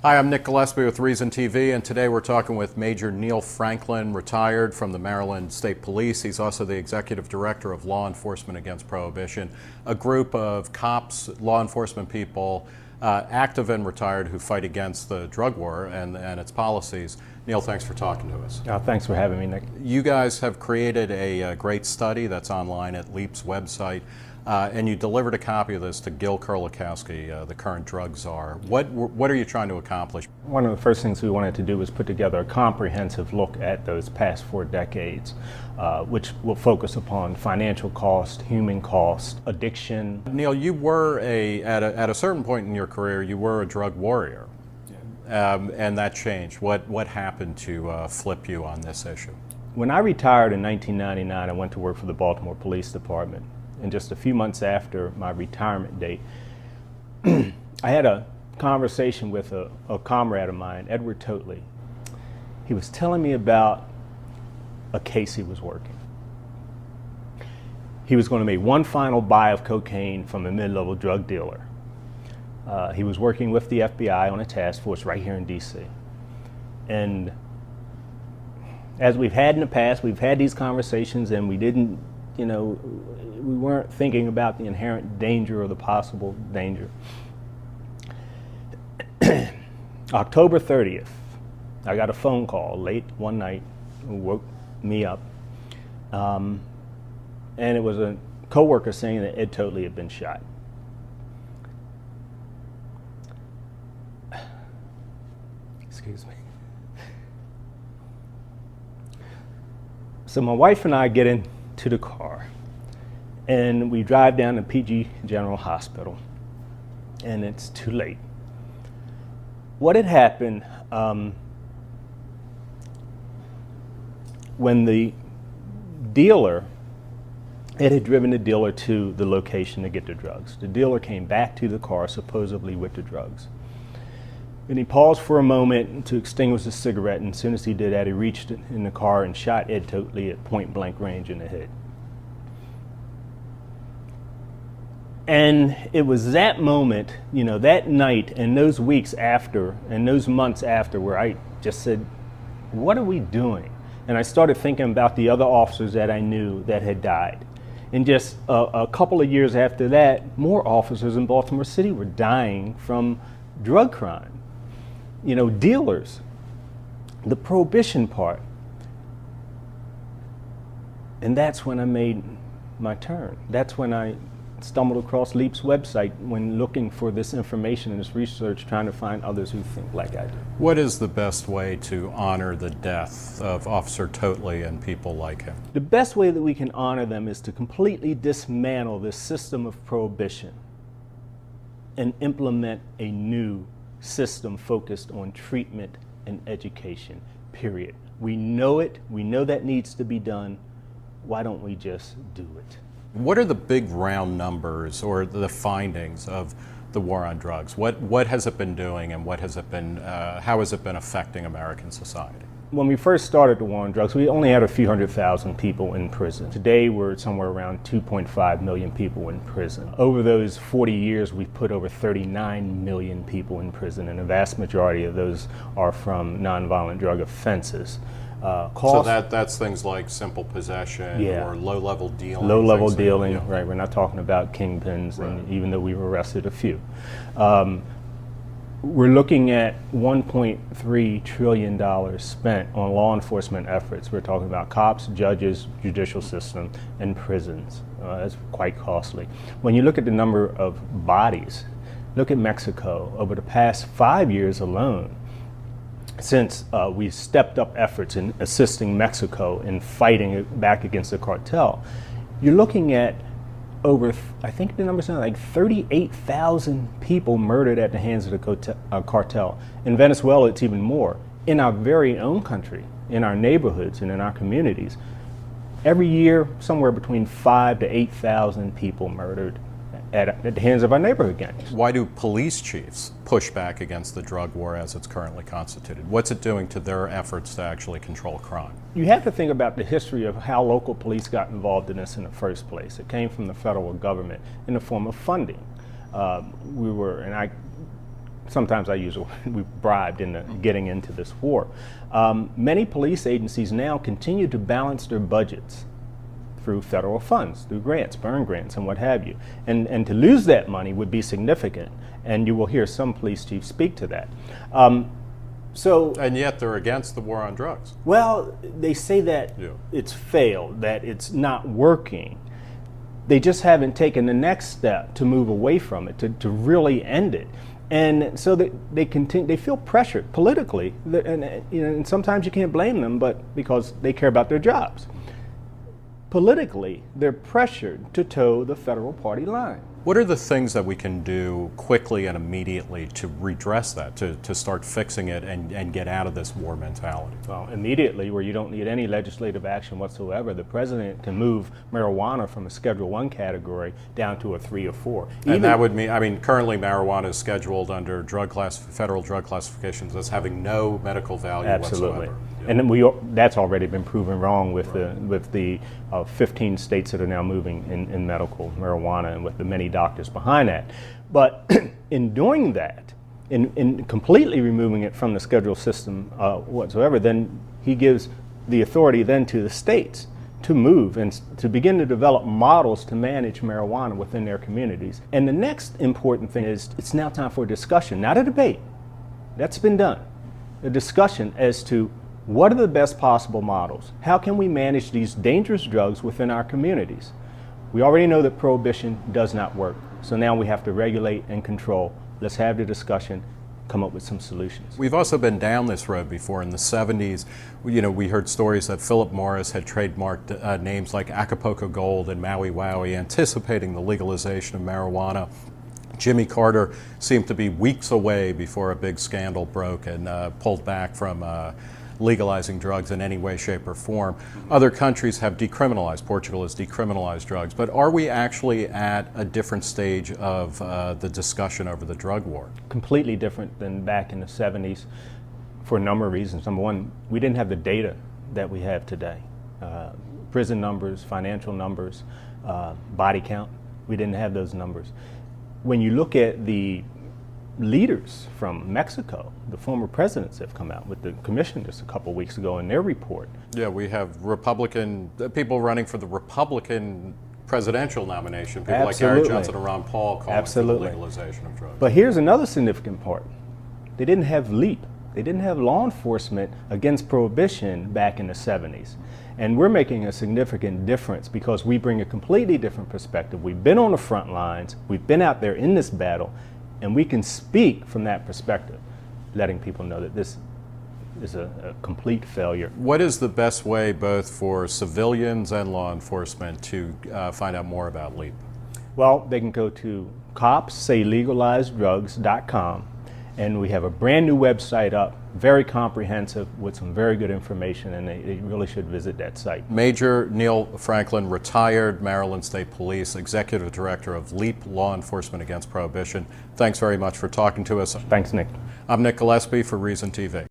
Hi, I'm Nick Gillespie with Reason TV, and today we're talking with Major Neill Franklin, retired from the Maryland State Police. He's also the Executive Director of Law Enforcement Against Prohibition, a group of cops, law enforcement people, active and retired, who fight against the drug war and its policies. Neill, thanks for talking to us. Thanks for having me, Nick. You guys have created a great study that's online at LEAP's website. And you delivered a copy of this to Gil Kurlikowski, the current drug czar. What are you trying to accomplish? One of the first things we wanted to do was put together a comprehensive look at those past 4 decades, which will focus upon financial cost, human cost, addiction. Neill, you were at a certain point in your career, you were a drug warrior, and that changed. What happened to flip you on this issue? When I retired in 1999, I went to work for the Baltimore Police Department. And just a few months after my retirement date, I had a conversation with a comrade of mine, Edward Totley. He was telling me about a case he was working. He was going to make one final buy of cocaine from a mid-level drug dealer. He was working with the FBI on a task force right here in DC. And as we've had in the past, we've had these conversations and we didn't, we weren't thinking about the inherent danger or the possible danger. October 30th, I got a phone call late one night, woke me up, and it was a coworker saying that Ed Totley had been shot. Excuse me. So my wife and I get into the car, and we drive down to PG General Hospital, and it's too late. What had happened when the dealer, it had driven the dealer to the location to get the drugs. The dealer came back to the car supposedly with the drugs. And he paused for a moment to extinguish his cigarette, and as soon as he did that, he reached in the car and shot Ed Totley at point blank range in the head. And it was that moment, that night and those weeks after and those months after where I just said, what are we doing? And I started thinking about the other officers that I knew that had died. And just a couple of years after that, more officers in Baltimore City were dying from drug crime. Dealers, the prohibition part. And that's when I made my turn. That's when I stumbled across LEAP's website when looking for this information and this research, trying to find others who think like I do. What is the best way to honor the death of Officer Totley and people like him? The best way that we can honor them is to completely dismantle this system of prohibition and implement a new system focused on treatment and education, period. We know it, we know that needs to be done. Why don't we just do it? What are the big round numbers or the findings of the war on drugs? What has it been doing, and what has it been, how has it been affecting American society? When we first started the war on drugs, we only had a few 100,000 people in prison. Today, we're somewhere around 2.5 million people in prison. Over those 40 years, we've put over 39 million people in prison, and the vast majority of those are from nonviolent drug offenses. So that's things like simple possession, or low-level dealing. Low-level dealing, right. We're not talking about kingpins, and even though we've arrested a few. We're looking at $1.3 trillion spent on law enforcement efforts. We're talking about cops, judges, judicial system, and prisons. That's quite costly. When you look at the number of bodies, look at Mexico. Over the past 5 years alone, since we stepped up efforts in assisting Mexico in fighting back against the cartel, you're looking at over, I think the numbers are like 38,000 people murdered at the hands of the cartel. In Venezuela, it's even more. In our very own country, in our neighborhoods and in our communities, every year, somewhere between 5,000 to 8,000 people murdered at the hands of our neighborhood gangs. Why do police chiefs push back against the drug war as it's currently constituted? What's it doing to their efforts to actually control crime? You have to think about the history of how local police got involved in this in the first place. It came from the federal government in the form of funding. sometimes I use we bribed into getting into this war. Many police agencies now continue to balance their budgets through federal funds, through grants, burn grants, and what have you. And to lose that money would be significant, and you will hear some police chiefs speak to that. And yet they're against the war on drugs. Well, they say that it's failed, that it's not working. They just haven't taken the next step to move away from it, to really end it. And so they feel pressured politically, and sometimes you can't blame them, but because they care about their jobs. Politically, they're pressured to toe the federal party line. What are the things that we can do quickly and immediately to redress that, to start fixing it and get out of this war mentality? Well, immediately, where you don't need any legislative action whatsoever, the president can move marijuana from a Schedule I category down to a 3 or 4. And that would mean, I mean, currently marijuana is scheduled under federal drug classifications as having no medical value Absolutely. whatsoever. And then that's already been proven wrong with the 15 states that are now moving in medical marijuana, and with the many doctors behind that. But in doing that, in completely removing it from the schedule system whatsoever, then he gives the authority then to the states to move and to begin to develop models to manage marijuana within their communities. And the next important thing is it's now time for a discussion, not a debate. That's been done. A discussion as to what are the best possible models? How can we manage these dangerous drugs within our communities? We already know that prohibition does not work, so now we have to regulate and control. Let's have the discussion, come up with some solutions. We've also been down this road before. In the 70s, we heard stories that Philip Morris had trademarked names like Acapulco Gold and Maui Wowie, anticipating the legalization of marijuana. Jimmy Carter seemed to be weeks away before a big scandal broke and pulled back from legalizing drugs in any way, shape, or form. Other countries have decriminalized. Portugal has decriminalized drugs. But are we actually at a different stage of the discussion over the drug war? Completely different than back in the 70s for a number of reasons. Number one, we didn't have the data that we have today. Prison numbers, financial numbers, body count, we didn't have those numbers. When you look at the leaders from Mexico, the former presidents have come out with the commission just a couple of weeks ago in their report. Yeah, we have Republican people running for the Republican presidential nomination, people like Gary Johnson and Ron Paul calling for the legalization of drugs. But here's another significant part. They didn't have LEAP. They didn't have law enforcement against prohibition back in the 70s. And we're making a significant difference because we bring a completely different perspective. We've been on the front lines, we've been out there in this battle, and we can speak from that perspective, letting people know that this is a complete failure. What is the best way both for civilians and law enforcement to find out more about LEAP? Well, they can go to copssaylegalizedrugs.com, and we have a brand new website up, very comprehensive with some very good information, and they really should visit that site. Major Neill Franklin, retired Maryland State Police, Executive Director of LEAP, Law Enforcement Against Prohibition. Thanks very much for talking to us. Thanks, Nick. I'm Nick Gillespie for Reason TV.